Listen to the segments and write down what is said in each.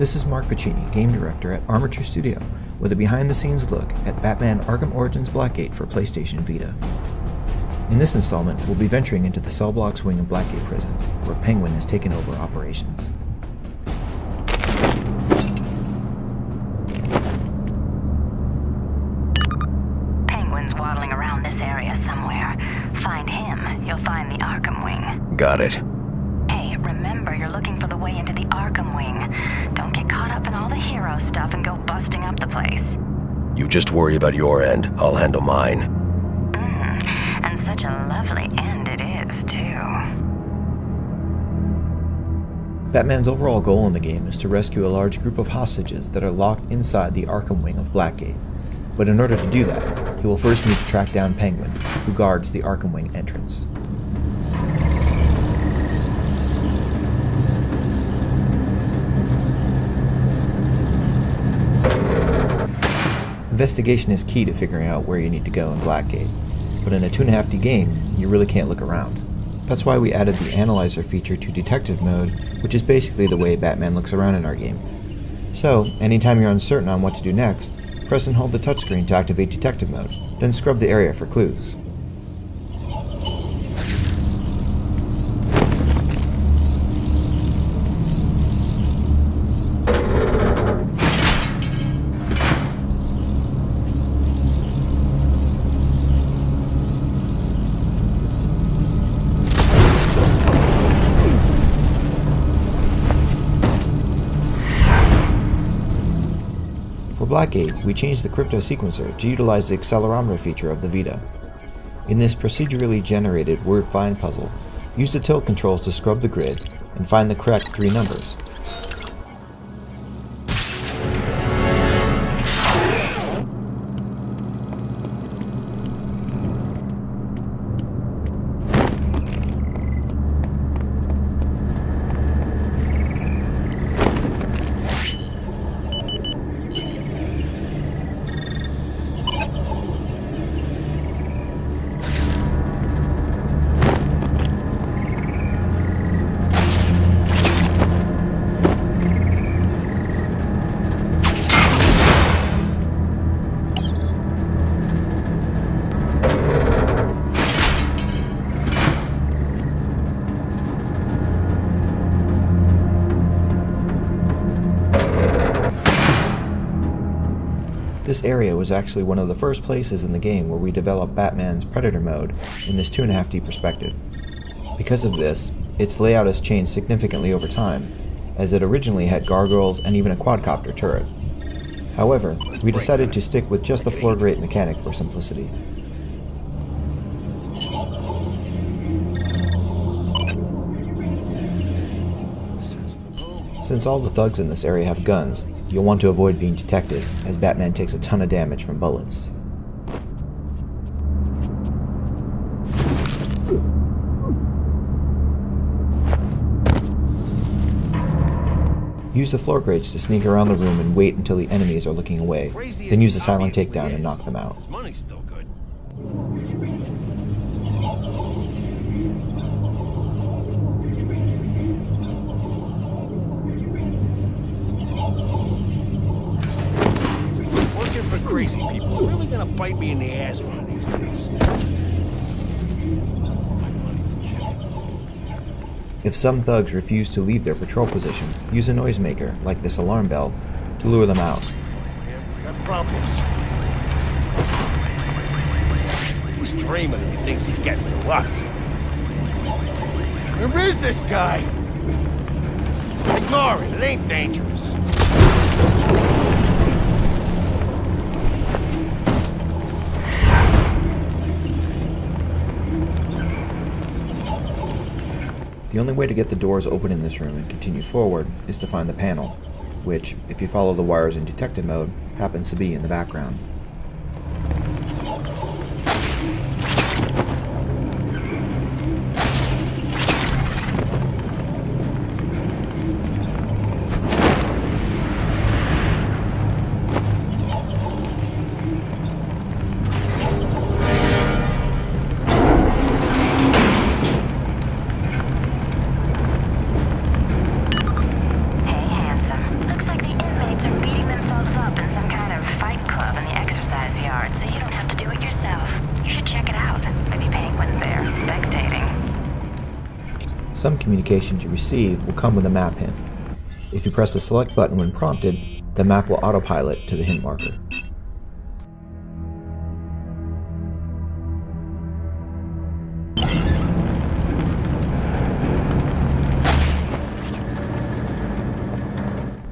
This is Mark Pacini, Game Director at Arkham with a behind-the-scenes look at Batman Arkham Origins Blackgate for PlayStation Vita. In this installment, we'll be venturing into the cell blocks wing of Blackgate Prison, where Penguin has taken over operations. Penguin's waddling around this area somewhere. Find him, you'll find the Arkham wing. Got it. Hey, remember you're looking for the way into the Arkham wing. Don't get caught up in all the hero stuff and go busting up the place. You just worry about your end. I'll handle mine. And such a lovely end it is, too. Batman's overall goal in the game is to rescue a large group of hostages that are locked inside the Arkham wing of Blackgate. But in order to do that, he will first need to track down Penguin, who guards the Arkham wing entrance. Investigation is key to figuring out where you need to go in Blackgate, but in a 2.5D game, you really can't look around. That's why we added the Analyzer feature to Detective Mode, which is basically the way Batman looks around in our game. So, anytime you're uncertain on what to do next, press and hold the touchscreen to activate Detective Mode, then scrub the area for clues. For Blackgate, we changed the crypto sequencer to utilize the accelerometer feature of the Vita. In this procedurally generated word find puzzle, use the tilt controls to scrub the grid and find the correct 3 numbers. This area was actually one of the first places in the game where we developed Batman's Predator mode in this 2.5D perspective. Because of this, its layout has changed significantly over time, as it originally had gargoyles and even a quadcopter turret. However, we decided to stick with just the floor grate mechanic for simplicity. Since all the thugs in this area have guns, you'll want to avoid being detected, as Batman takes a ton of damage from bullets. Use the floor grates to sneak around the room and wait until the enemies are looking away, then use the silent takedown and knock them out. Crazy people are really gonna bite me in the ass one of these days. If some thugs refuse to leave their patrol position, use a noisemaker, like this alarm bell, to lure them out. We got problems. He's dreaming and he thinks he's getting to us. Where is this guy? Ignore it, it ain't dangerous. The only way to get the doors open in this room and continue forward is to find the panel, which, if you follow the wires in detective mode, happens to be in the background. Some communications you receive will come with a map hint. If you press the select button when prompted, the map will autopilot to the hint marker.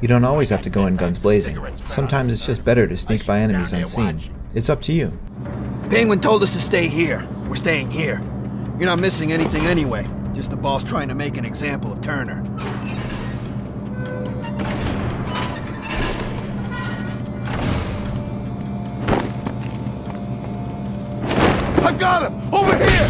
You don't always have to go in guns blazing. Sometimes it's just better to sneak by enemies unseen. It's up to you. Penguin told us to stay here. We're staying here. You're not missing anything anyway. Just the boss trying to make an example of Turner. I've got him! Over here!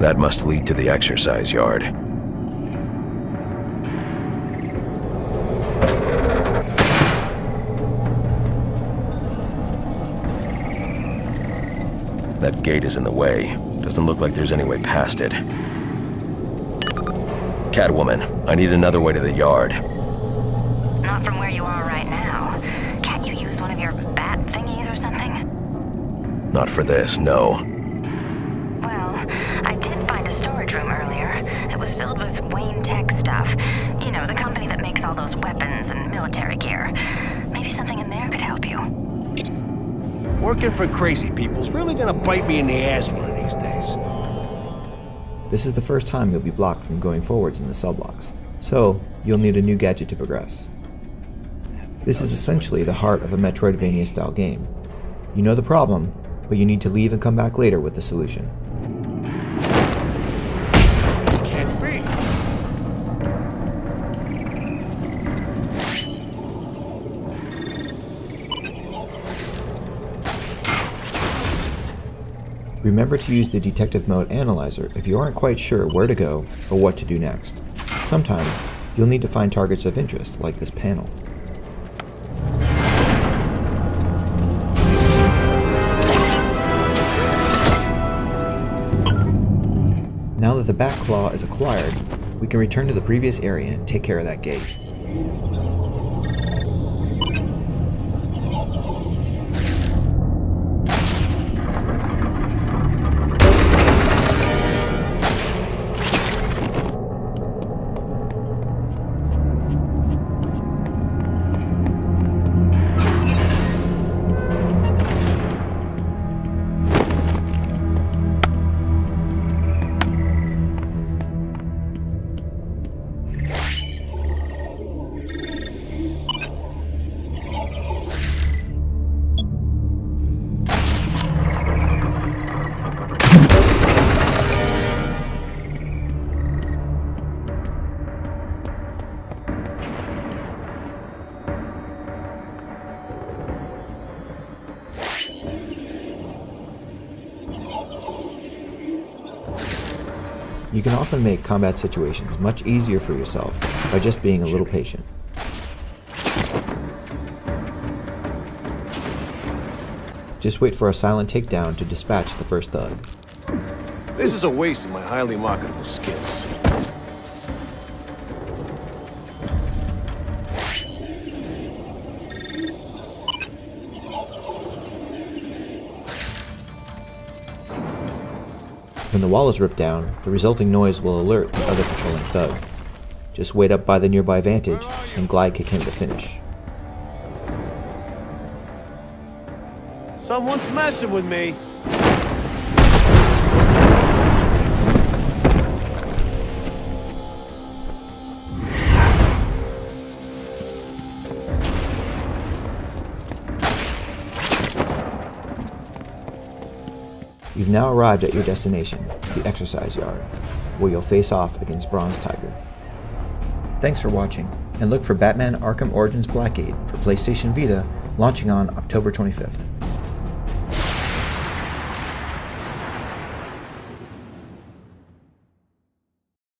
That must lead to the exercise yard. That gate is in the way. Doesn't look like there's any way past it. Catwoman, I need another way to the yard. Not from where you are right now. Can't you use one of your bat thingies or something? Not for this, no. I did find a storage room earlier. It was filled with Wayne Tech stuff. You know, the company that makes all those weapons and military gear. Maybe something in there could help you. Working for crazy people's really gonna bite me in the ass one of these days. This is the first time you'll be blocked from going forwards in the cell blocks, so you'll need a new gadget to progress. This is essentially the heart of a Metroidvania-style game. You know the problem, but you need to leave and come back later with the solution. This can't be. Remember to use the detective mode analyzer if you aren't quite sure where to go or what to do next. Sometimes you'll need to find targets of interest, like this panel. Now that the Bat Claw is acquired, we can return to the previous area and take care of that gate. You can often make combat situations much easier for yourself by just being a little patient. Just wait for a silent takedown to dispatch the first thug. This is a waste of my highly marketable skills. When the wall is ripped down, the resulting noise will alert the other patrolling thug. Just wait up by the nearby vantage and glide kick him to finish. Someone's messing with me. You've now arrived at your destination, the exercise yard, where you'll face off against Bronze Tiger. Thanks for watching, and look for Batman Arkham Origins Blackgate for PlayStation Vita launching on October 25th.